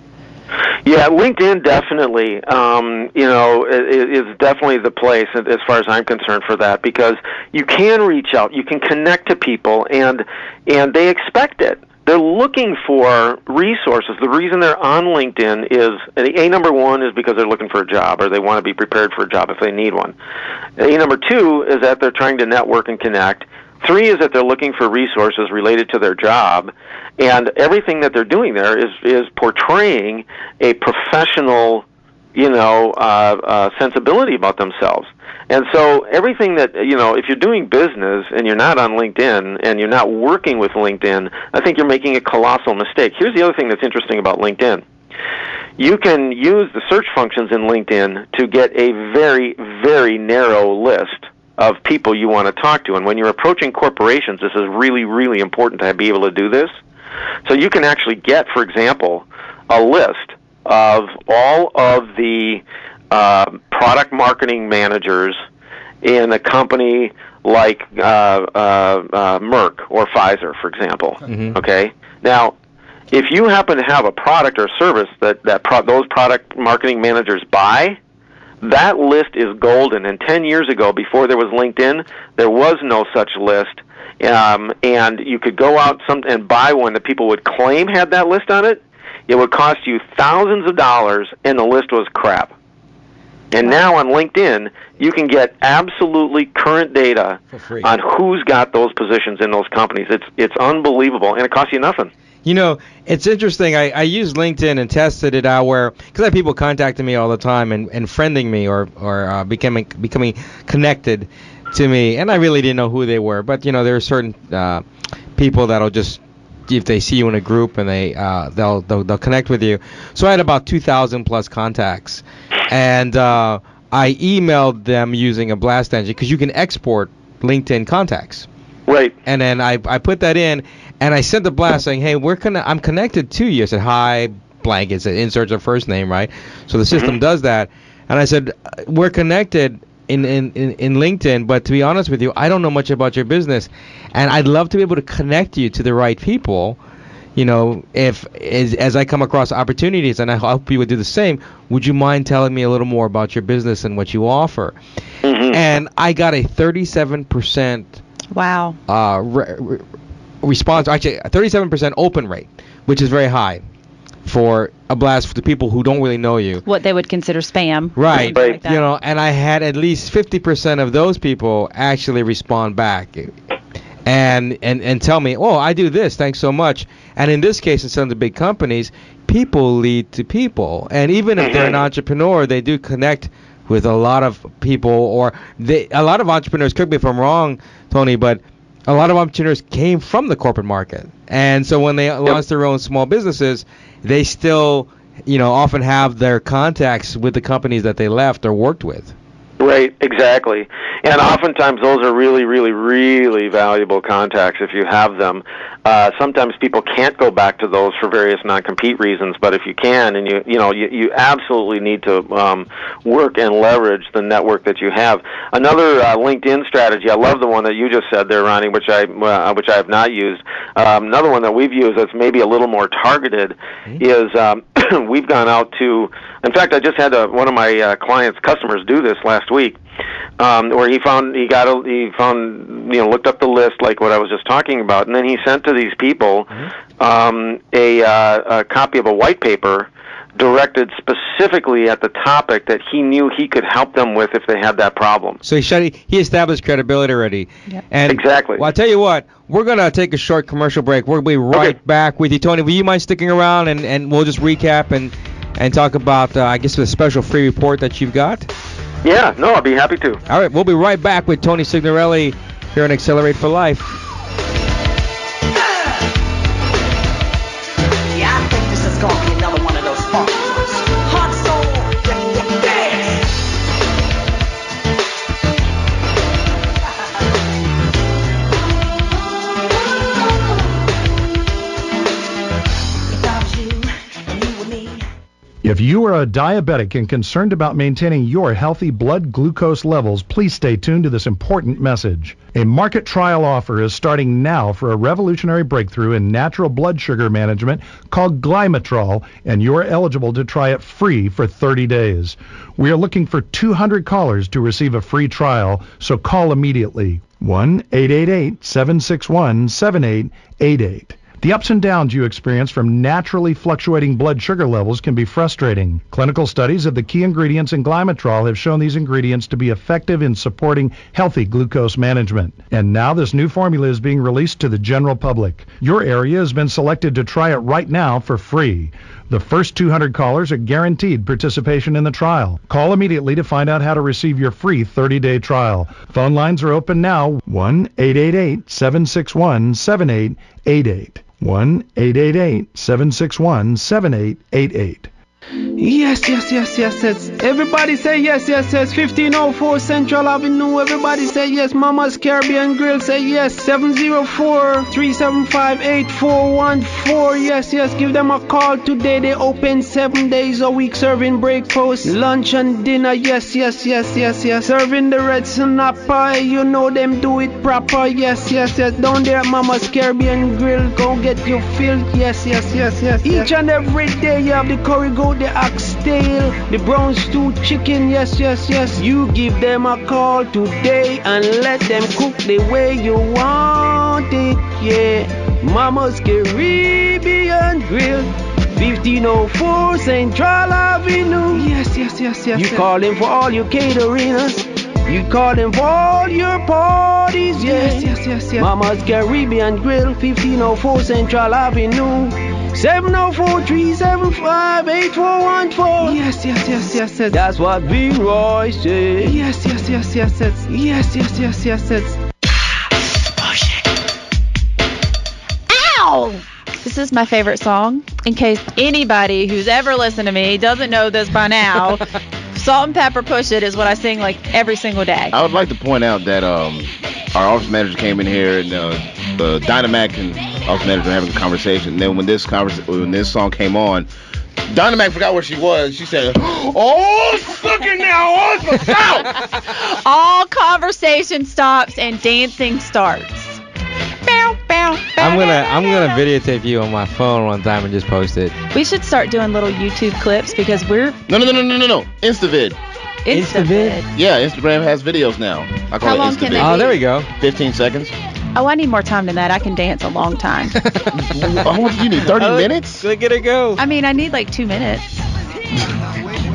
Yeah, LinkedIn definitely, is definitely the place as far as I'm concerned for that, because you can reach out, you can connect to people, and they expect it. They're looking for resources. The reason they're on LinkedIn is, number one is because they're looking for a job, or they want to be prepared for a job if they need one. Number two is that they're trying to network and connect. 3 is that they're looking for resources related to their job, and everything that they're doing there is portraying a professional, sensibility about themselves. And so everything that, if you're doing business and you're not on LinkedIn and you're not working with LinkedIn, I think you're making a colossal mistake. Here's the other thing that's interesting about LinkedIn. You can use the search functions in LinkedIn to get a very, very narrow list of people you want to talk to. And when you're approaching corporations, this is really, really important to be able to do this. So you can actually get, for example, a list of all of the product marketing managers in a company like Merck or Pfizer, for example. Okay? Now, if you happen to have a product or service that those product marketing managers buy, that list is golden. And 10 years ago, before there was LinkedIn, there was no such list. And you could go out and buy one that people would claim had that list on it. It would cost you thousands of dollars, and the list was crap. And now on LinkedIn, you can get absolutely current data on who's got those positions in those companies. It's unbelievable, and it costs you nothing. You know, it's interesting. I used LinkedIn and tested it out because I have people contacting me all the time and friending me or becoming connected to me, and I really didn't know who they were. But there are certain people that'll just, if they see you in a group and they'll connect with you. So I had about 2,000 plus contacts, and I emailed them using a blast engine because you can export LinkedIn contacts. Right. And then I put that in, and I sent the blast saying, hey, I'm connected to you. I said, hi, blank. It's an insert their first name, right? So the system does that. And I said, we're connected in LinkedIn, but to be honest with you, I don't know much about your business, and I'd love to be able to connect you to the right people. As I come across opportunities, and I hope you would do the same, would you mind telling me a little more about your business and what you offer? And I got a 37% response, actually a 37% open rate, which is very high for a blast for the people who don't really know you. What they would consider spam. Right. Like that. And I had at least 50% of those people actually respond back and tell me, oh, I do this, thanks so much. And in this case, in some of the big companies, people lead to people. And even if they're an entrepreneur, they do connect with a lot of people, or a lot of entrepreneurs, correct me if I'm wrong, Tony, but a lot of entrepreneurs came from the corporate market. And so when they launched their own small businesses, they still, often have their contacts with the companies that they left or worked with. Right, exactly. And oftentimes those are really, really, really valuable contacts if you have them. Sometimes people can't go back to those for various non-compete reasons, but if you can, and you absolutely need to work and leverage the network that you have. Another LinkedIn strategy, I love the one that you just said there, Ronnie, which I have not used. Another one that we've used that's maybe a little more targeted is we've gone out to. In fact, I just had one of my customers do this last week, where he looked up the list like what I was just talking about, and then he sent to these people a copy of a white paper directed specifically at the topic that he knew he could help them with if they had that problem. So he established credibility already. Yep. And exactly. Well, I'll tell you what, we're going to take a short commercial break. We'll be right back with you. Tony, will you mind sticking around, and we'll just recap and talk about, I guess, the special free report that you've got? Yeah, no, I'll be happy to. All right, we'll be right back with Tony Signorelli here on Accelerate for Life. Yeah, I think this is going to be another one of those funky ones. Hot soul, dance! If you are a diabetic and concerned about maintaining your healthy blood glucose levels, please stay tuned to this important message. A market trial offer is starting now for a revolutionary breakthrough in natural blood sugar management called Glymetrol, and you're eligible to try it free for 30 days. We are looking for 200 callers to receive a free trial, so call immediately. 1-888-761-7888. The ups and downs you experience from naturally fluctuating blood sugar levels can be frustrating. Clinical studies of the key ingredients in Glymetrol have shown these ingredients to be effective in supporting healthy glucose management. And now this new formula is being released to the general public. Your area has been selected to try it right now for free. The first 200 callers are guaranteed participation in the trial. Call immediately to find out how to receive your free 30-day trial. Phone lines are open now. 1-888-761-7888. 1-888-761-7888. Yes. Everybody say yes. 1504 Central Avenue. Everybody say yes. Mama's Caribbean Grill say yes. 704-375-8414. Yes. Give them a call today. They open 7 days a week, serving breakfast, lunch, and dinner. Yes. Serving the red snapper. You know them do it proper. Yes. Down there at Mama's Caribbean Grill. Go get your filled. Yes. Each and every day you have the curry goat, the oxtail, the brown stew chicken. Yes. You give them a call today and let them cook the way you want it. Yeah, Mama's Caribbean Grill, 1504 Central Avenue. Yes. You call them for all your caterers. You call them for all your parties. Yes. Mama's Caribbean Grill, 1504 Central Avenue. 704-375-8414. Yes. That's what Big Roy said. Yes. Ow! This is my favorite song. In case anybody who's ever listened to me doesn't know this by now, Salt and Pepper Push It is what I sing like every single day. I would like to point out that our office manager came in here and Dynamac and office manager were having a conversation. And then when this song came on, Dynamac forgot where she was. She said, "Oh, suck it now, oh, stop!" All conversation stops and dancing starts. I'm gonna videotape you on my phone one time and just post it. We should start doing little YouTube clips because we're No. Instavid. Yeah, Instagram has videos now. I call How it long Instavid. can they Oh, be? there we go. 15 seconds. Oh, I need more time than that. I can dance a long time. How much do you need? 30 minutes? Look at it go. I mean, I need like 2 minutes.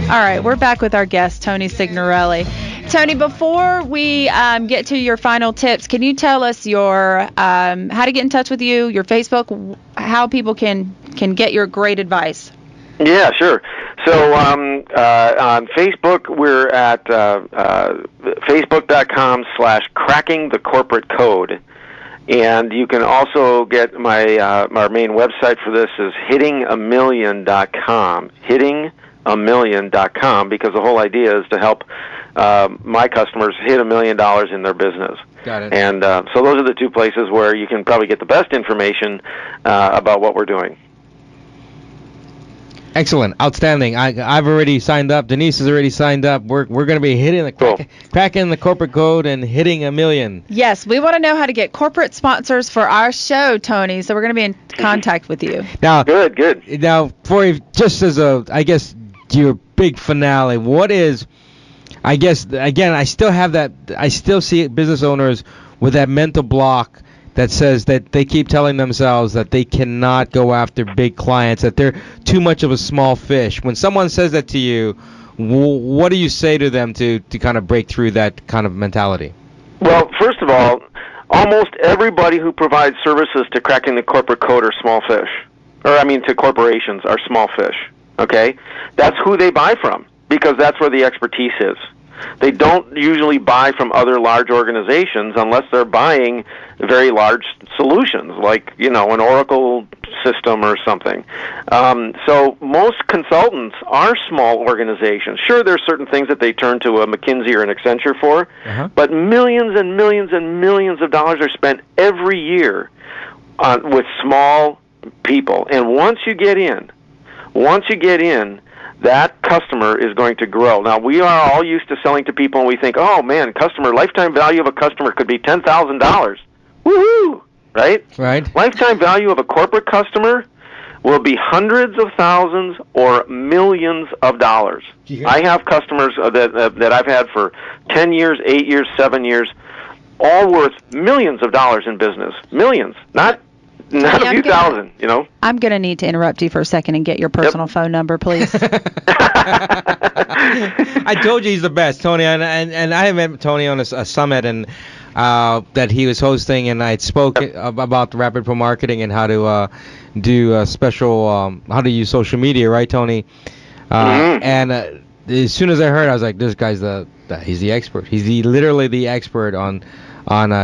All right, we're back with our guest, Tony Signorelli. Tony, before we get to your final tips, can you tell us your how to get in touch with you, your Facebook, how people can get your great advice? Yeah, sure. So on Facebook, we're at facebook.com/crackingthecorporatecode. And you can also get our main website for this is hittingamillion.com. Hittingamillion.com, because the whole idea is to help my customers hit $1 million in their business. Got it. And so those are the two places where you can probably get the best information about what we're doing. Excellent, outstanding. I've already signed up. Denise has already signed up. We're going to be hitting the cracking the corporate code and hitting $1 million. Yes, we want to know how to get corporate sponsors for our show, Tony. So we're going to be in contact with you. Now, good. Now, just as I guess your big finale, what is? I guess again, I still have that. I still see business owners with that mental block that says that they keep telling themselves that they cannot go after big clients, that they're too much of a small fish. When someone says that to you, what do you say to them to kind of break through that kind of mentality? Well, first of all, almost everybody who provides services to cracking the corporate code are small fish. To corporations are small fish, okay? That's who they buy from, because that's where the expertise is. They don't usually buy from other large organizations unless they're buying very large solutions, like, an Oracle system or something. So most consultants are small organizations. Sure, there's certain things that they turn to a McKinsey or an Accenture for, but millions and millions and millions of dollars are spent every year with small people. And once you get in, that customer is going to grow. Now, we are all used to selling to people, and we think, oh, man, lifetime value of a customer could be $10,000. Woohoo! Right? Right. Lifetime value of a corporate customer will be hundreds of thousands or millions of dollars. Yeah. I have customers that I've had for 10 years, 8 years, 7 years, all worth millions of dollars in business. Millions. Not a few thousand, I'm going to need to interrupt you for a second and get your personal phone number, please. I told you he's the best, Tony, and I met Tony on a summit and that he was hosting, and I spoke about rapid pro marketing and how to do special, how to use social media, right, Tony? And as soon as I heard, I was like, this guy's he's the expert. He's literally the expert on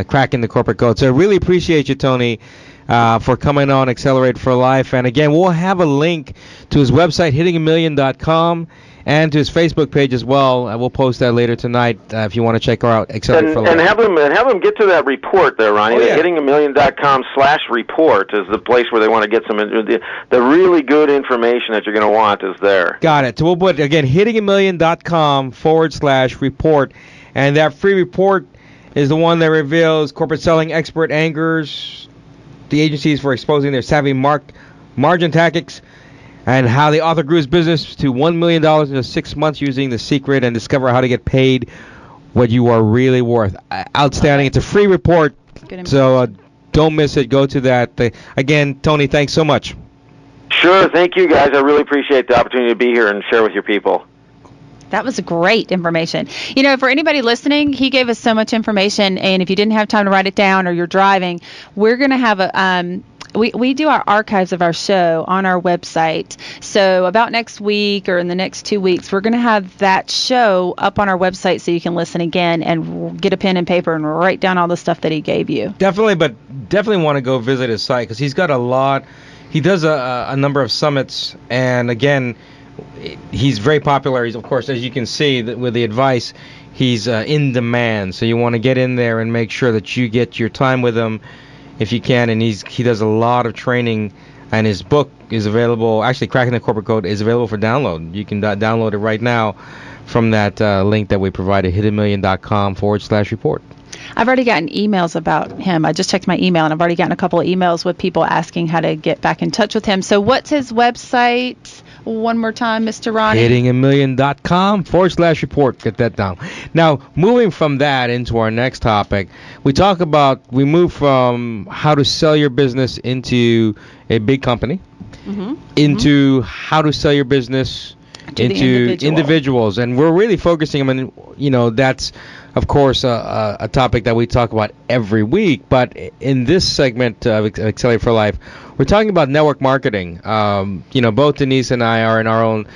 cracking the corporate code. So I really appreciate you, Tony, for coming on Accelerate for Life. And again, we'll have a link to his website, hitting1million.com, and to his Facebook page as well. We'll post that later tonight if you want to check her out. Accelerate for Life. And have them get to that report there, Ronnie. Hitting1million.com/report is the place where they want to get the really good information that you're going to want is there. Got it. So we'll put, again, hitting1million.com/report. And that free report is the one that reveals corporate selling expert angers the agencies for exposing their savvy margin tactics, and how the author grew his business to $1 million in just 6 months using the secret, and discover how to get paid what you are really worth. Outstanding. It's a free report, so don't miss it. Go to that. Again, Tony, thanks so much. Sure. Thank you, guys. I really appreciate the opportunity to be here and share with your people. That was great information. For anybody listening, he gave us so much information, and if you didn't have time to write it down or you're driving, we're going to have we do our archives of our show on our website. So about next week or in the next 2 weeks, we're going to have that show up on our website so you can listen again and get a pen and paper and write down all the stuff that he gave you. Definitely want to go visit his site, because he's got a lot. He does a number of summits, and again, he's very popular. He's, of course, as you can see with the advice, he's in demand. So you want to get in there and make sure that you get your time with him if you can. And he does a lot of training, and his book is available. Actually, Cracking the Corporate Code is available for download. You can download it right now from that link that we provided, hittinmillion.com/report. I've already gotten emails about him. I just checked my email, and I've already gotten a couple of emails with people asking how to get back in touch with him. So what's his website? One more time, Mr. Ronnie. Hitting1million.com/report. Get that down. Now, moving from that into our next topic, we move from how to sell your business into a big company, into how to sell your business into individuals. And we're really focusing on, that's, of course, a topic that we talk about every week. But in this segment of Accelerate for Life, we're talking about network marketing. Both Denise and I are in our own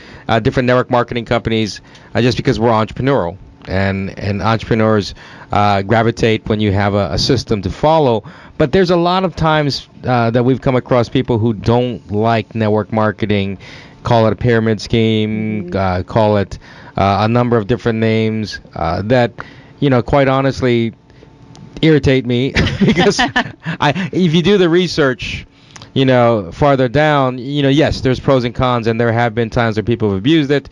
different network marketing companies just because we're entrepreneurial. And entrepreneurs gravitate when you have a system to follow. But there's a lot of times that we've come across people who don't like network marketing, call it a pyramid scheme, call it a number of different names that, quite honestly, irritate me because if you do the research, farther down, yes, there's pros and cons, and there have been times where people have abused it.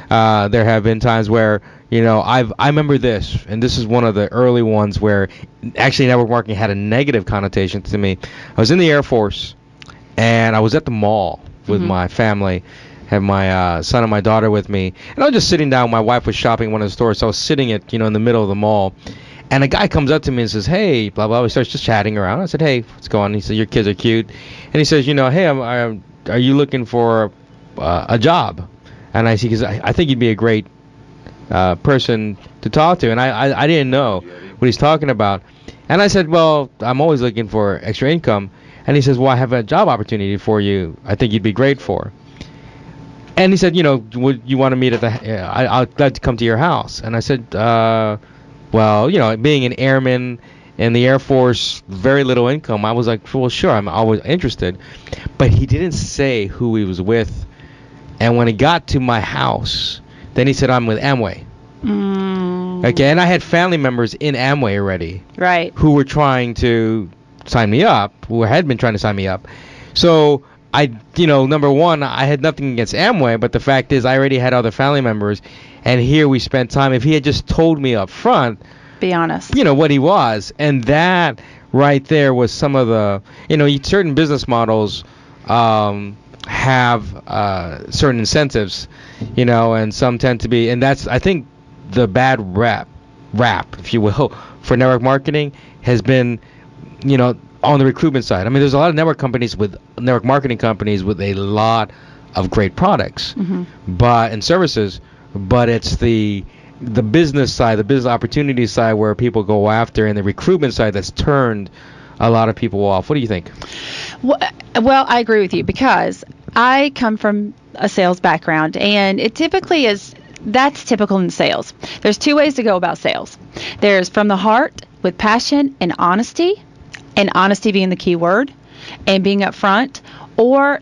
There have been times where, I remember this, and this is one of the early ones where actually network marketing had a negative connotation to me. I was in the Air Force, and I was at the mall with my family, had my son and my daughter with me, and I was just sitting down. My wife was shopping in one of the stores, so I was sitting in the middle of the mall. And a guy comes up to me and says, "Hey, blah, blah." We starts just chatting around. I said, "Hey, what's going on?" He said, "Your kids are cute." And he says, "Hey, are you looking for a job?" And I said, I think you'd be a great person to talk to. And I didn't know what he's talking about. And I said, "Well, I'm always looking for extra income." And he says, "Well, I have a job opportunity for you I think you'd be great for." And he said, "Would you want to meet at I'd like to come to your house." And I said, well, being an airman in the Air Force, very little income, I was like, well, sure, I'm always interested. But he didn't say who he was with. And when he got to my house, then he said, "I'm with Amway." Okay, and I had family members in Amway already. Right. Who were trying to sign me up, who had been trying to sign me up. So I, number one, I had nothing against Amway, but the fact is I already had other family members. And here we spent time. If he had just told me up front, be honest, what he was, and that right there was some of the, certain business models have certain incentives, and some tend to be, and that's, I think, the bad rap, if you will, for network marketing has been, on the recruitment side. I mean, there's a lot of network marketing companies with a lot of great products, and services. But it's the business side, the business opportunity side where people go after, and the recruitment side that's turned a lot of people off. What do you think? Well, I agree with you because I come from a sales background, and it typically is, that's typical in sales. There's two ways to go about sales. There's from the heart with passion and honesty being the key word, and being upfront, or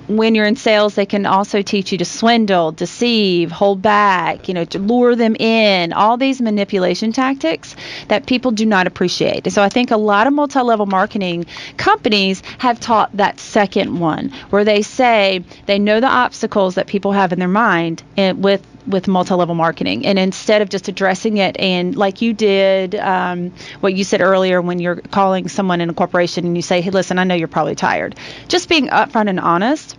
when you're in sales, they can also teach you to swindle, deceive, hold back, to lure them in, all these manipulation tactics that people do not appreciate. So I think a lot of multi-level marketing companies have taught that second one, where they say they know the obstacles that people have in their mind with multi-level marketing, and instead of just addressing it, and like you did, what you said earlier when you're calling someone in a corporation and you say, "Hey, listen, I know you're probably tired," just being upfront and honest.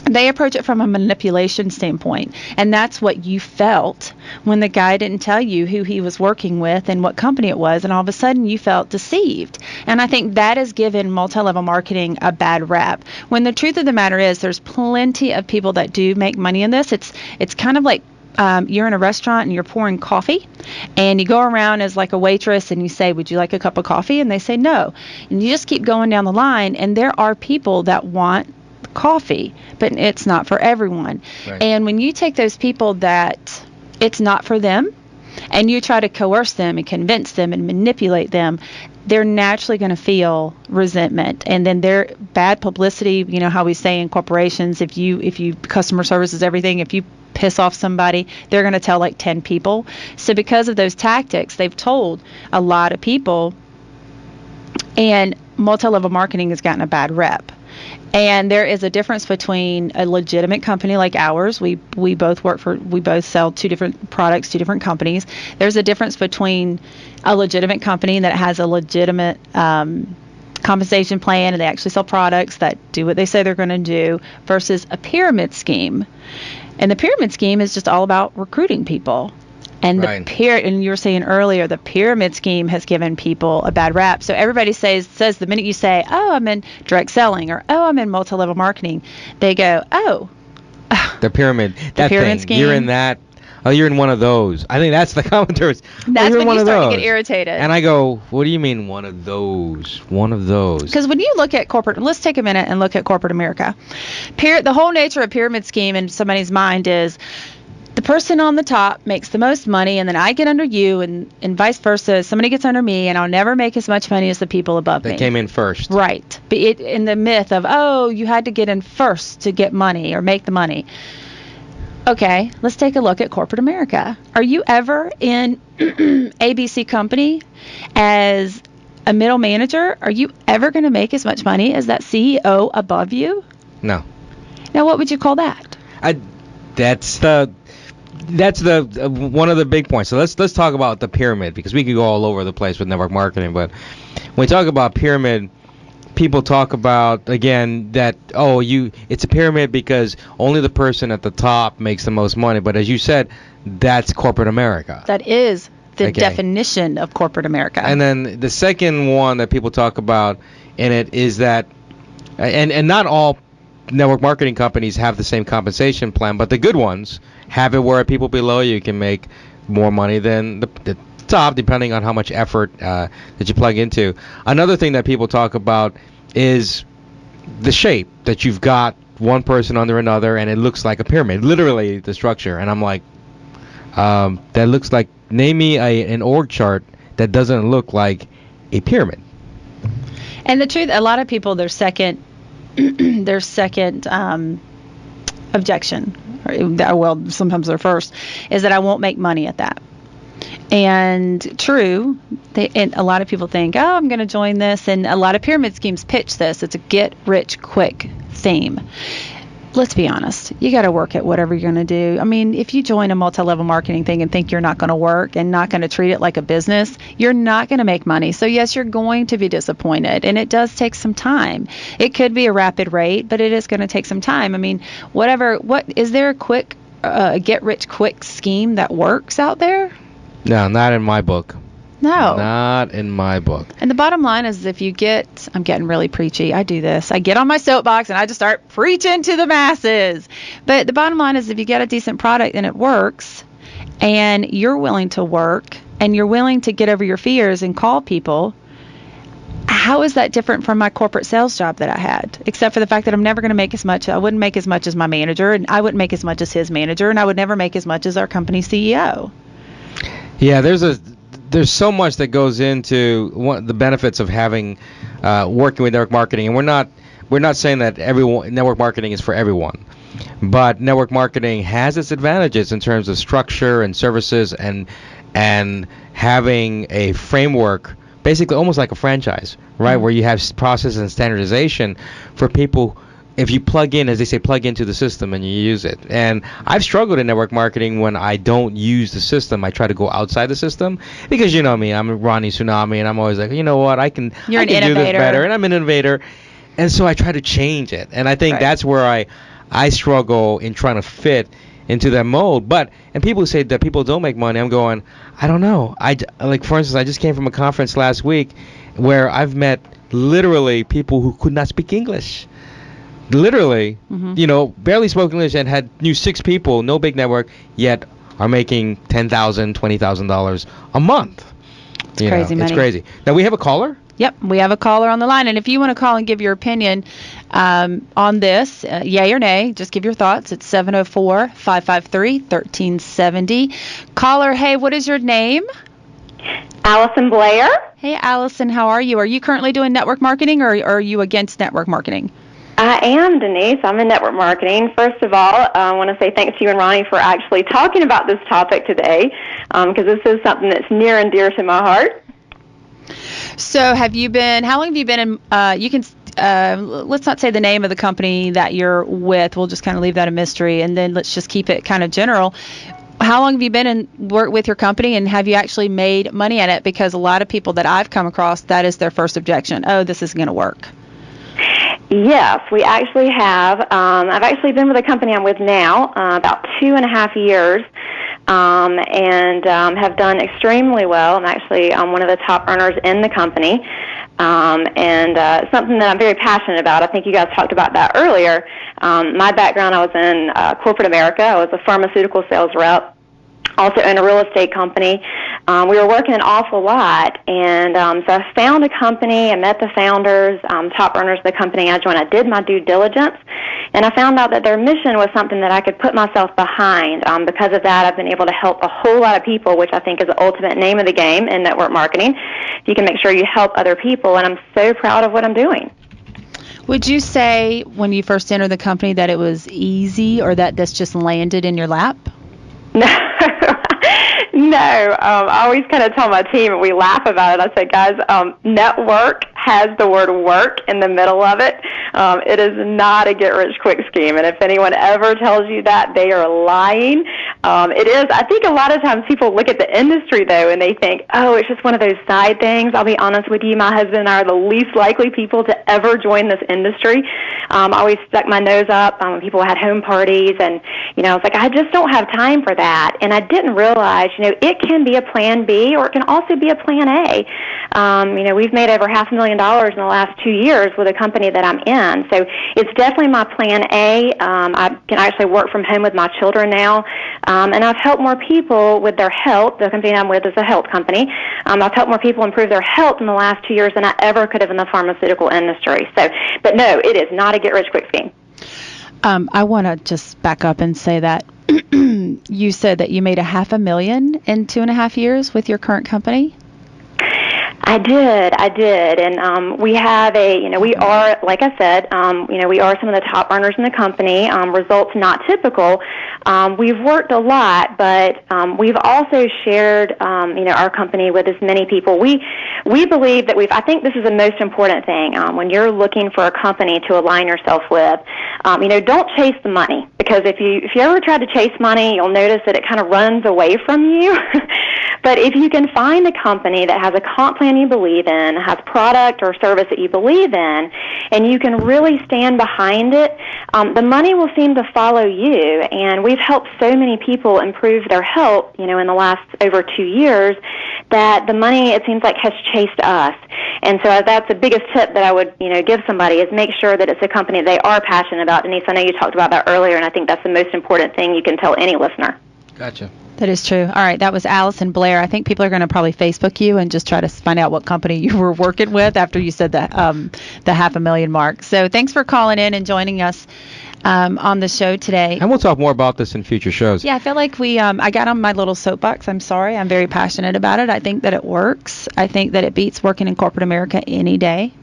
They approach it from a manipulation standpoint, and that's what you felt when the guy didn't tell you who he was working with and what company it was, and all of a sudden you felt deceived. And I think that has given multi-level marketing a bad rap, when the truth of the matter is there's plenty of people that do make money in this. It's kind of like you're in a restaurant and you're pouring coffee, and you go around as like a waitress and you say, "Would you like a cup of coffee?" And they say no, and you just keep going down the line, and there are people that want coffee, but it's not for everyone. Right. And when you take those people that it's not for them, and you try to coerce them and convince them and manipulate them, they're naturally going to feel resentment, and then their bad publicity. How we say in corporations, if you customer service is everything. If you piss off somebody, they're going to tell like 10 people. So because of those tactics, they've told a lot of people, and multi-level marketing has gotten a bad rep. And there is a difference between a legitimate company like ours. We both sell two different products, two different companies. There's a difference between a legitimate company that has a legitimate compensation plan, and they actually sell products that do what they say they're going to do, versus a pyramid scheme. And the pyramid scheme is just all about recruiting people. And right. And you were saying earlier, the pyramid scheme has given people a bad rap. So everybody says the minute you say, "Oh, I'm in direct selling," or "Oh, I'm in multi-level marketing," they go, "Oh, the pyramid, that pyramid scheme. You're in that. Oh, you're in one of those." I think that's the commenters. That's when you start to get irritated. And I go, "What do you mean one of those? One of those?" Because when you look at corporate, let's take a minute and look at corporate America. The whole nature of pyramid scheme in somebody's mind is, the person on the top makes the most money, and then I get under you, and vice versa. Somebody gets under me, and I'll never make as much money as the people above me. They came in first. Right. But in the myth of, oh, you had to get in first to get money or make the money. Okay, let's take a look at corporate America. Are you ever in ABC company as a middle manager? Are you ever going to make as much money as that CEO above you? No. Now, what would you call that? That's the one of the big points. So let's talk about the pyramid, because we could go all over the place with network marketing. But when we talk about pyramid, people talk about, again, that it's a pyramid because only the person at the top makes the most money. But as you said, that's corporate America. That is the definition of corporate America. And then the second one that people talk about in it is that, and not all network marketing companies have the same compensation plan, but the good ones have it where people below you can make more money than the top, depending on how much effort that you plug into. Another thing that people talk about is the shape, that you've got one person under another and it looks like a pyramid, literally the structure. And I'm like, that looks like, name me an org chart that doesn't look like a pyramid. And the truth, a lot of people, their second objection, well, sometimes their first, is that I won't make money at that. And true, and a lot of people think, oh, I'm going to join this, and a lot of pyramid schemes pitch this. It's a get-rich-quick theme. Let's be honest. You got to work at whatever you're going to do. I mean, if you join a multi-level marketing thing and think you're not going to work and not going to treat it like a business, you're not going to make money. So, yes, you're going to be disappointed, and it does take some time. It could be a rapid rate, but it is going to take some time. I mean, is there a quick get-rich-quick scheme that works out there? No, not in my book. No. Not in my book. And the bottom line is, I'm getting really preachy. I do this. I get on my soapbox and I just start preaching to the masses. But the bottom line is, if you get a decent product and it works, and you're willing to work, and you're willing to get over your fears and call people, how is that different from my corporate sales job that I had? Except for the fact that I'm never going to make as much. I wouldn't make as much as my manager, and I wouldn't make as much as his manager, and I would never make as much as our company CEO. Yeah, there's so much that goes into the benefits of having working with network marketing, and we're not saying that network marketing is for everyone, but network marketing has its advantages in terms of structure and services and having a framework, basically almost like a franchise, right, where you have process and standardization for people. If you plug in, as they say, plug into the system and you use it. And I've struggled in network marketing when I don't use the system. I try to go outside the system because, you know me, I'm Ronnie Tsunami, and I'm always like, you know what, I can do this better, and I'm an innovator. And so I try to change it. And I think that's where I struggle in trying to fit into that mode. And people say that people don't make money. I'm going, I don't know. Like, for instance, I just came from a conference last week where I've met literally people who could not speak English. Literally, barely spoke English and knew 6 people, no big network, yet are making $10,000, $20,000 a month. It's crazy money. It's crazy. Now, we have a caller? Yep, we have a caller on the line. And if you want to call and give your opinion on this, yay or nay, just give your thoughts. It's 704-553-1370. Caller, hey, what is your name? Allison Blair. Hey, Allison, how are you? Are you currently doing network marketing, or are you against network marketing? I am, Denise. I'm in network marketing. First of all, I want to say thanks to you and Ronnie for actually talking about this topic today, because this is something that's near and dear to my heart. So how long have you been in, let's not say the name of the company that you're with. We'll just kind of leave that a mystery, and then let's just keep it kind of general. How long have you been in work with your company, and have you actually made money at it? Because a lot of people that I've come across, that is their first objection. Oh, this isn't going to work. Yes, we actually have. I've actually been with the company I'm with now about 2.5 years, and have done extremely well. I'm actually one of the top earners in the company, and something that I'm very passionate about. I think you guys talked about that earlier. My background, I was in corporate America. I was a pharmaceutical sales rep. Also in a real estate company. We were working an awful lot, and so I found a company. I met the founders, top earners of the company I joined. I did my due diligence, and I found out that their mission was something that I could put myself behind. Because of that, I've been able to help a whole lot of people, which I think is the ultimate name of the game in network marketing. You can make sure you help other people, and I'm so proud of what I'm doing. Would you say when you first entered the company that it was easy, or that this just landed in your lap? No, I always kind of tell my team, and we laugh about it. I say, guys, network has the word work in the middle of it. It is not a get-rich-quick scheme, and if anyone ever tells you that, they are lying. It is. I think a lot of times people look at the industry, though, and they think, oh, it's just one of those side things. I'll be honest with you, my husband and I are the least likely people to ever join this industry. I always stuck my nose up when people had home parties, and, I was like, I just don't have time for that. And I didn't realize, it can be a plan B, or it can also be a plan A. We've made over $500,000 in the last 2 years with a company that I'm in. So it's definitely my plan A. I can actually work from home with my children now. And I've helped more people with their health. The company I'm with is a health company. I've helped more people improve their health in the last 2 years than I ever could have in the pharmaceutical industry. So, but no, it is not a get-rich-quick scheme. I want to just back up and say that you said that you made $500,000 in 2.5 years with your current company. I did, and we have we are, like I said, we are some of the top earners in the company. Results not typical. We've worked a lot, but we've also shared, our company with as many people. We believe that I think this is the most important thing when you're looking for a company to align yourself with. Don't chase the money, because if you ever try to chase money, you'll notice that it kind of runs away from you. But if you can find a company that has a comp plan you believe in, has product or service that you believe in, and you can really stand behind it, the money will seem to follow you. And we've helped so many people improve their health, in the last over 2 years, that the money, it seems like, has chased us. And so that's the biggest tip that I would, give somebody, is make sure that it's a company they are passionate about. Denise, I know you talked about that earlier, and I think that's the most important thing you can tell any listener. Gotcha. That is true. All right, that was Allison Blair. I think people are going to probably Facebook you and just try to find out what company you were working with after you said the $500,000 mark. So thanks for calling in and joining us on the show today. And we'll talk more about this in future shows. Yeah, I feel like I got on my little soapbox. I'm sorry. I'm very passionate about it. I think that it works. I think that it beats working in corporate America any day.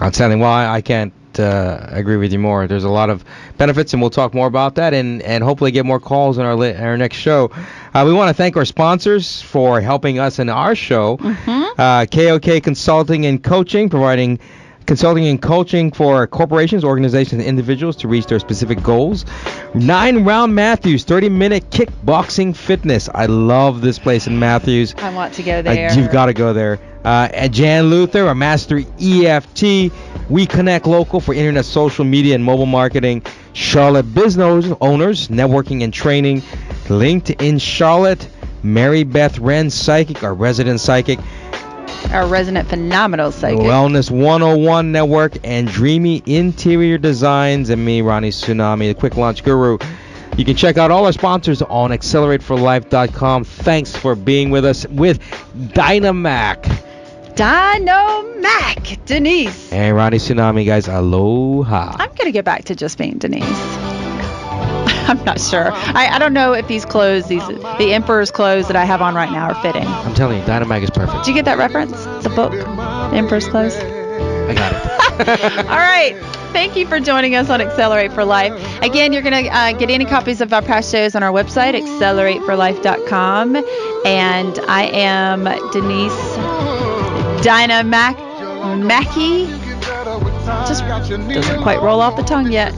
Outstanding. Well, I can't agree with you more. There's a lot of benefits, and we'll talk more about that and hopefully get more calls in our next show. We want to thank our sponsors for helping us in our show. KOK Consulting and Coaching, providing consulting and coaching for corporations, organizations, and individuals to reach their specific goals. 9 Round Matthews, 30-minute kickboxing fitness. I love this place in Matthews. I want to go there. You've got to go there. At Jan Luther, a master EFT. We Connect Local for internet, social media, and mobile marketing. Charlotte Business Owners, networking and training. LinkedIn Charlotte. Mary Beth Wren Psychic, our resident psychic. Our resident phenomenal psychic. Wellness 101 Network, and Dreamy Interior Designs, and me, Ronnie Tsunami, the Quick Launch Guru. You can check out all our sponsors on accelerateforlife.com. Thanks for being with us with Dynamac, Denise. And Ronnie Tsunami, guys. Aloha. I'm going to get back to just being Denise. I'm not sure. I don't know if these clothes, the Emperor's clothes that I have on right now are fitting. I'm telling you, Dynamac is perfect. Did you get that reference? The book, Emperor's Clothes? I got it. All right. Thank you for joining us on Accelerate for Life. Again, you're going to get any copies of our past shows on our website, accelerateforlife.com. And I am Denise Dynamac. Mackie. Just doesn't quite roll off the tongue yet.